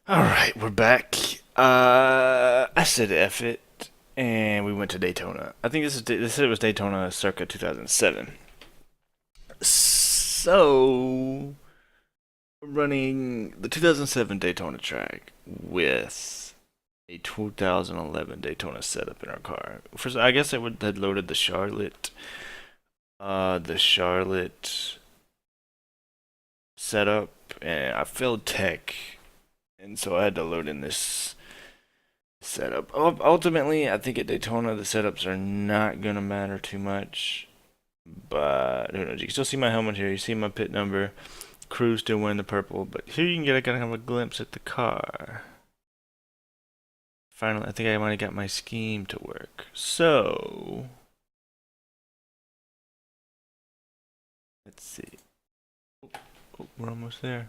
Alright, we're back. I said F it, and we went to Daytona. I think they said it was Daytona circa 2007. So, we're running the 2007 Daytona track with a 2011 Daytona setup in our car. First, I guess I had loaded the Charlotte setup, and I failed tech. And so I had to load in this setup. Ultimately, I think at Daytona the setups are not gonna matter too much. But who knows? You can still see my helmet here. You see my pit number. Crew's still wearing the purple. But here you can get kind of a glimpse at the car. Finally, I think I might have got my scheme to work. So let's see. Oh, we're almost there.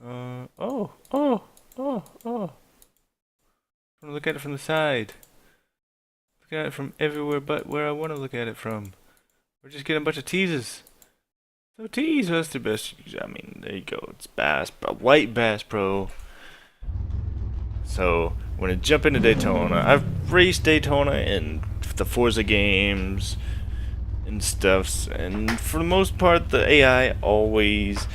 Oh. Look at it from the side. Look at it from everywhere but where I want to look at it from. We're just getting a bunch of teases. So tease, that's the best. I mean, there you go. It's Bass, White Bass Pro. So, when I jump into Daytona, I've raced Daytona in the Forza games and stuffs, and for the most part, the AI always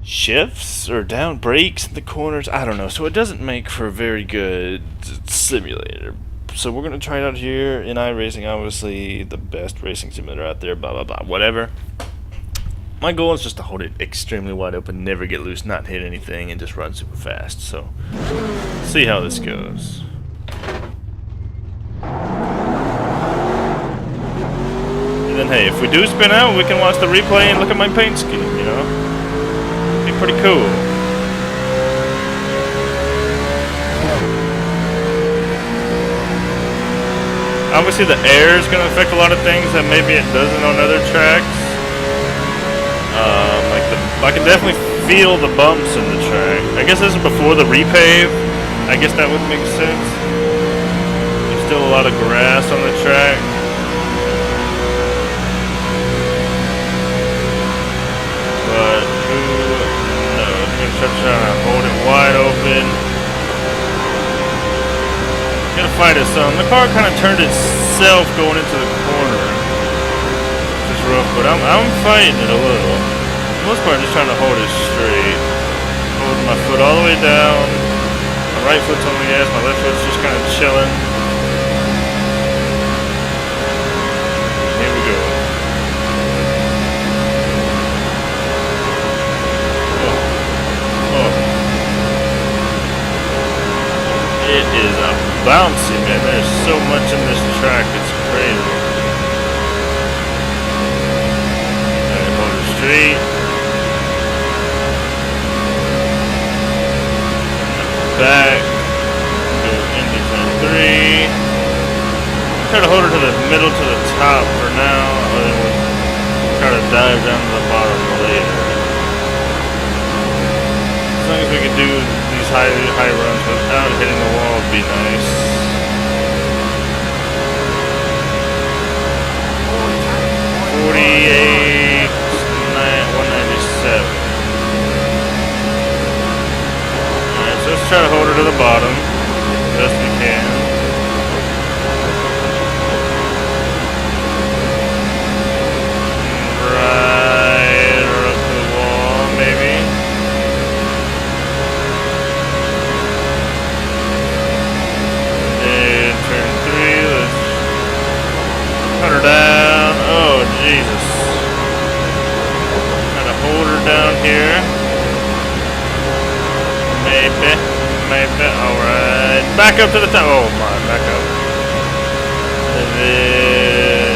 shifts or down brakes in the corners. I don't know, so it doesn't make for a very good simulator. So we're gonna try it out here in iRacing, obviously the best racing simulator out there, blah blah blah, whatever. My goal is just to hold it extremely wide open, never get loose, not hit anything, and just run super fast. So see how this goes. And then hey, if we do spin out, we can watch the replay and look at my paint scheme, you know? Pretty cool. Obviously the air is going to affect a lot of things that maybe it doesn't on other tracks. I can definitely feel the bumps in the track. I guess this is before the repave. I guess that would make sense. There's still a lot of grass on the track. But trying to hold it wide open. Gotta fight it some. The car kind of turned itself going into the corner. Which is rough, but I'm fighting it a little. For the most part, I'm just trying to hold it straight. Holding my foot all the way down. My right foot's on the gas, my left foot's just kind of chilling. Here we go. It is a bouncy, man. There's so much in this track, it's crazy. Alright, hold it straight. Back. Do into turn 3. Try to hold her to the middle to the top for now, and then we'll try to dive down to the bottom later. As long as we can do these high runs without hitting the wall would be nice. 48, 197. Alright, so let's try to hold her to the bottom best we can. Right or up to the wall, maybe. Cut her down. Oh, Jesus. Gotta hold her down here. Maybe. Alright. Back up to the top. Oh, my. Back up. And then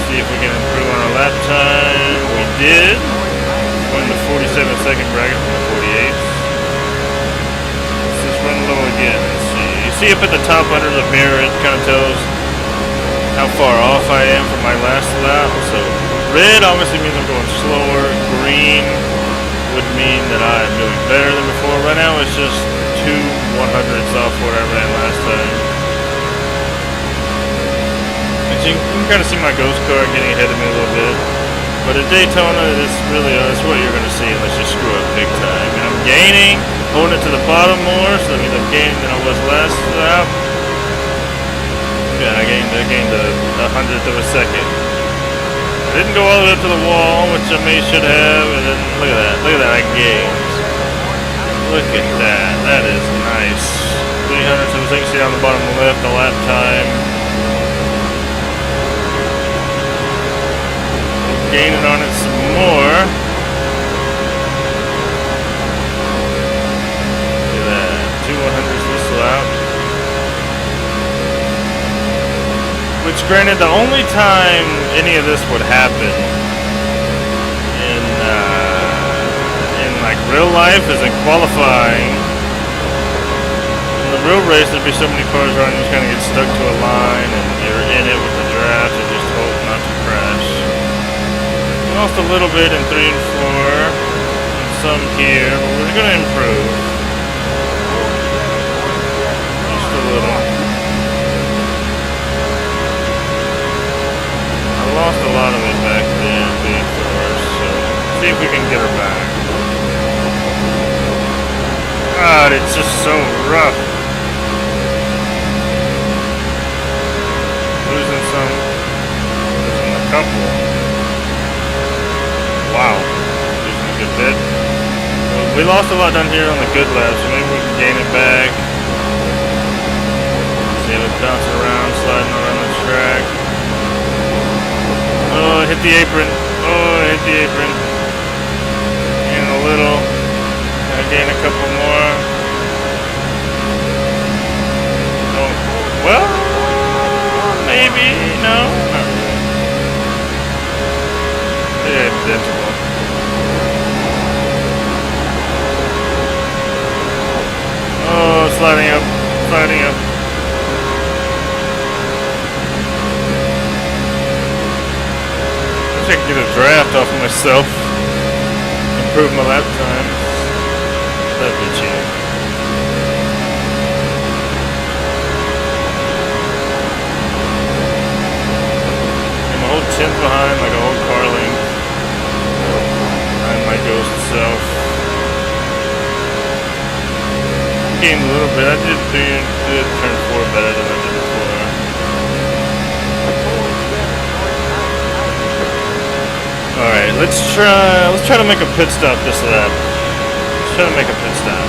see if we can improve on our lap time. We did. Won the 47-second bracket from the 48s. Let's just run low again and see. You see up at the top under the mirror, it kind of tells how far off I am from my last lap. So red obviously means I'm going slower. Green would mean that I'm doing better than before. Right now it's just 2 100ths off what I ran last time. And you can kind of see my ghost car getting ahead of me a little bit. But at Daytona, this really is what you're going to see unless you screw up big time. And I'm gaining. holding it to the bottom more, so that means I've gained than I was last lap. Yeah, I gained a hundredth of a second. I didn't go all the way up to the wall, which I should have, and then look at that, I gained. Look at that, that is nice. 300, so as you can see on the bottom left, the lap time. Gaining on it some more. Look at that, 2 100s this lap. Which, granted, the only time any of this would happen in like real life is in qualifying. In the real race, there'd be so many cars running, you just kind of get stuck to a line, and you're in it with the draft and just hope not to crash. We lost a little bit in 3 and 4, and some here, but we're going to improve. Just a little. Lost a lot of it back there, being first, so see if we can get her back. God, it's just so rough. Losing some, losing a couple. Wow, losing a good bit. We lost a lot down here on the good laps, so maybe we can gain it back. See it bouncing around, sliding around the track. Oh, hit the apron. Oh, hit the apron. And a little. Gonna gain a couple more. Oh, well, maybe. No, not really. They're identical. Oh, sliding up. Sliding up. I can get a draft off of myself, improve my lap times. That'd be cheap. I'm a whole 10th behind, like a whole car length. Behind my ghost self. Gained a little bit. I did turn 4 better than I did before. Alright, let's try to make a pit stop this lap. Let's try to make a pit stop.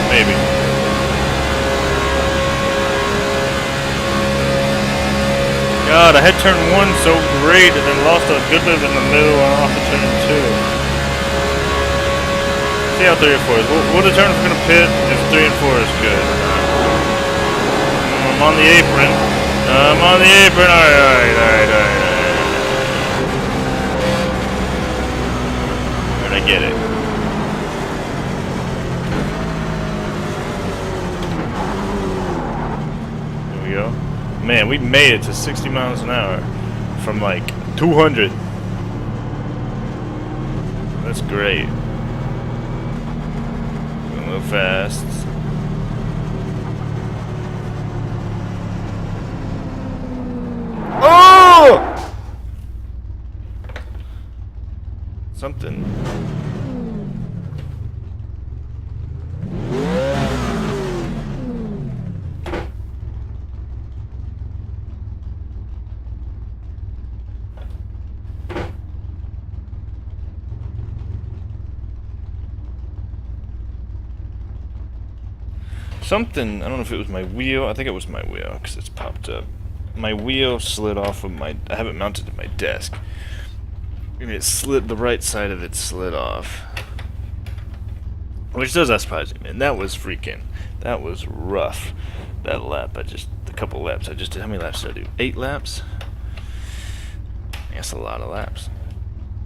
Maybe. God, I had turn 1 so great and then lost a good bit in the middle and off of turn 2. See how 3 and 4 is. We'll determine if we're gonna pit if 3 and 4 is good or not. I'm on the apron. I'm on the apron. Alright. Where'd I get it? There we go. Man, we made it to 60 miles an hour from like 200. That's great. Going a little fast. Oh! Something. Something, I don't know if it was my wheel. I think it was my wheel because it's popped up. My wheel slid off of my, I have it mounted to my desk. Maybe it slid, the right side of it slid off. Which does not surprise me, man. That was rough. That lap, a couple laps I just did. How many laps did I do? 8 laps? That's a lot of laps.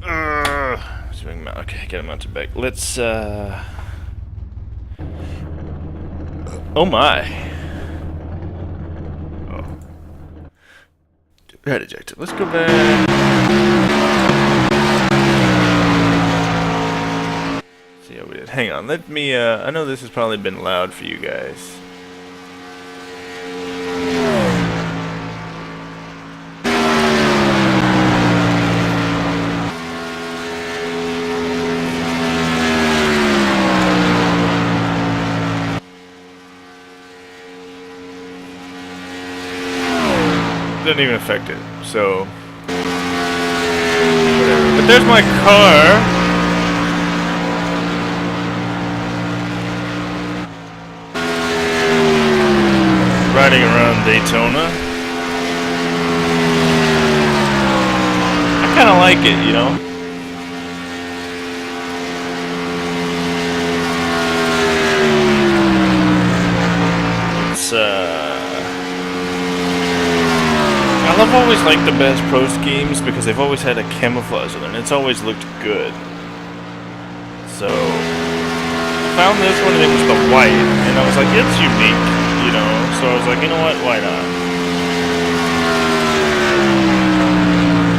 Okay, get it mounted back. Let's, oh my. Head ejected. Let's go back. See how we did. Hang on. Let me, I know this has probably been loud for you guys. doesn't even affect it. So, whatever. But there's my car. Riding around Daytona. I kind of like it, you know. I've always liked the best pro schemes because they've always had a camouflage on it, and it's always looked good. So, found this one and it was the white, and I was like, it's unique, you know. So I was like, you know what, why not?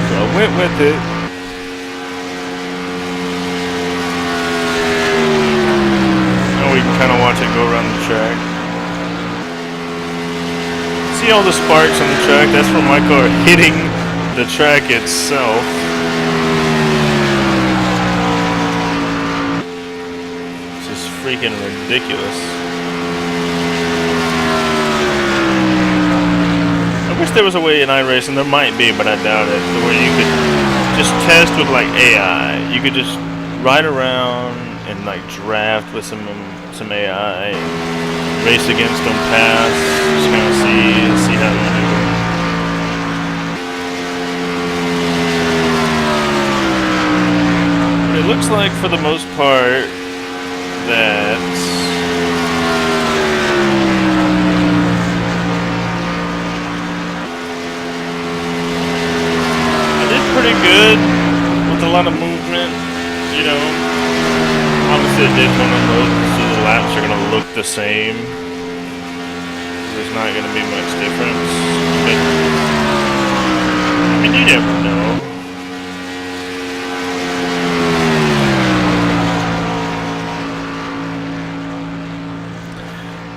So I went with it. Now we can kind of watch it go around the track. See all the sparks on the track? That's from my car hitting the track itself. It's just freaking ridiculous. I wish there was a way in iRacing, there might be, but I doubt it, where you could just test with like AI. You could just ride around and like draft with some AI. Race against them, pass, just kind of see how you do. But it looks like, for the most part, that I did pretty good with a lot of movement, you know. Obviously, it did one of those, so the laps are going to look the same. There's not going to be much difference. But, I mean, you never know.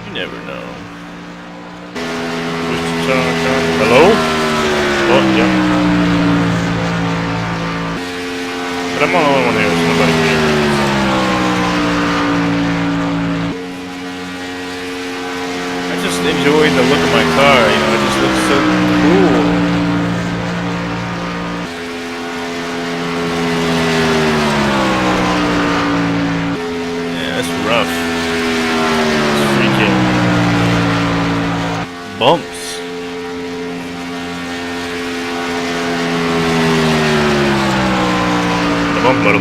You never know. Hello? Oh, yeah. But I'm on the only one here, so nobody can hear me. Enjoying the look of my car, you know, it just looks so cool. Yeah, that's rough. It's freaking bumps.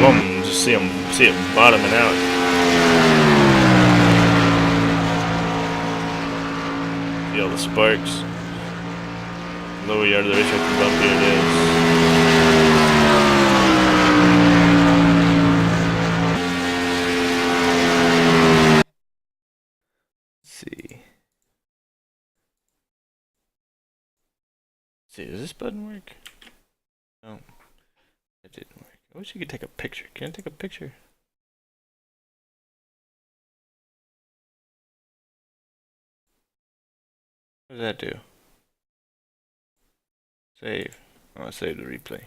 Bum, just see it bottoming out. All the sparks. Lower yard of the racetrack and bump, here it is. Let's see, does this button work? No, it didn't work. I wish you could take a picture. Can I take a picture? What does that do? Save. I want to save the replay.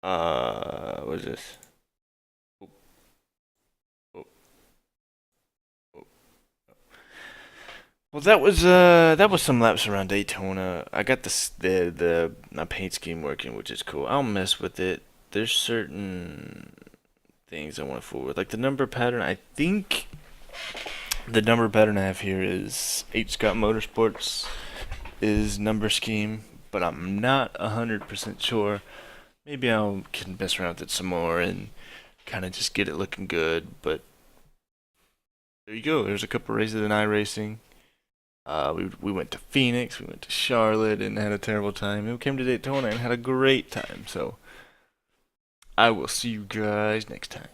What is this? Oh. Well, that was some laps around Daytona. I got the paint scheme working, which is cool. I'll mess with it. There's certain things I want to fool with, like the number pattern. I think the number pattern I have here is H. Scott Motorsports is number scheme, but I'm not 100% sure. Maybe I can mess around with it some more and kind of just get it looking good. But there you go. There's a couple races in iRacing. We went to Phoenix, we went to Charlotte, and had a terrible time. We came to Daytona and had a great time. So I will see you guys next time.